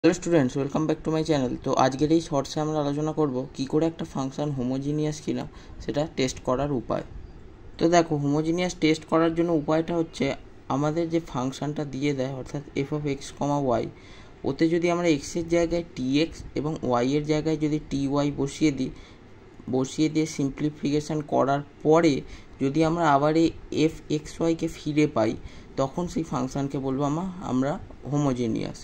Hello students, welcome back to my channel. তো আজকের এই শর্টসে আমরা আলোচনা করব কী করে একটা ফাংশন হোমোজিনিয়াস কিনা সেটা টেস্ট করার উপায়। তো দেখো, হোমোজিনিয়াস টেস্ট করার জন্য উপায়টা হচ্ছে আমাদের যে ফাংশনটা দিয়ে দেয় অর্থাৎ f of x comma y, ওতে যদি আমরা এক্সের জায়গায় টি এক্স এবং ওয়াইয়ের জায়গায় যদি টি ওয়াই বসিয়ে দিয়ে সিম্পলিফিকেশান করার পরে যদি আমরা আবার এই এফ এক্স ওয়াইকে ফিরে পাই, তখন সেই ফাংশানকে বলবো আমরা হোমোজিনিয়াস।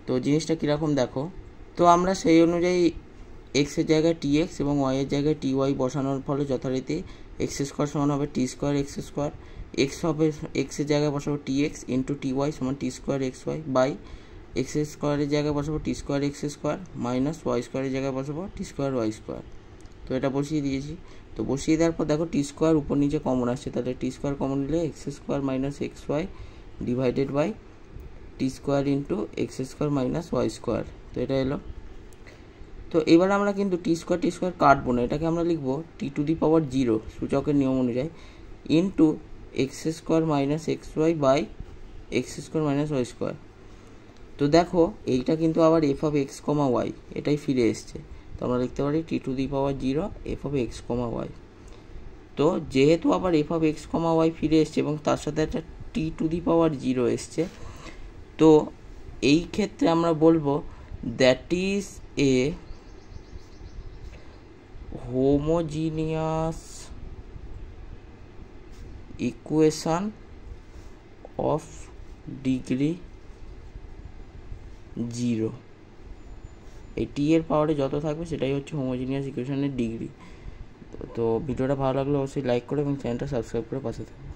তো জিনিসটা কীরকম দেখো, তো আমরা সেই অনুযায়ী এক্সের জায়গায় টি এক্স এবং ওয়াইয়ের জায়গায় টি ওয়াই বসানোর ফলে যথারীতি এক্স স্কোয়ার সমান হবে t square x square, x হবে এক্সের জায়গায় বসাবো t x into t y সমান t square x y by x স্কোয়ারের জায়গায় বসাবো t square x square minus y স্কোয়ারের জায়গায় বসাবো টি স্কোয়ার ওয়াই স্কোয়ার। তো এটা বসিয়ে দিয়েছি। তো বসিয়ে দেওয়ার পর দেখো টি স্কোয়ার উপর নিচে কমন আসছে, তাহলে টি স্কোয়ার কমন নিলে x square minus x y divided by t square into x square minus y square. তো এটা এলো। তো এবার আমরা কিন্তু টি স্কোয়ার কাটবো না, এটাকে আমরা লিখবো টি টু দি পাওয়ার 0 সূচকের নিয়ম অনুযায়ী into x square minus x y by x square minus y square. তো দেখো এইটা কিন্তু আবার f of x comma y এটাই ফিরে এসছে। তো আমরা লিখতে পারি t to the power 0 f of x comma y. তো যেহেতু আবার f of x comma y ফিরে এসছে এবং তার সাথে একটা টি টু দি পাওয়ার 0 এসছে, তো এই ক্ষেত্রে আমরা বলবো that is a homogeneous equation of degree 0। এই টি এর পাওয়ারে যত থাকবে সেটাই হচ্ছে হোমোজিনিয়াস ইকুয়েশনের ডিগ্রি। তো ভিডিওটা ভালো লাগলে অবশ্যই লাইক করে এবং চ্যানেলটা সাবস্ক্রাইব করে পাশে থাকবে।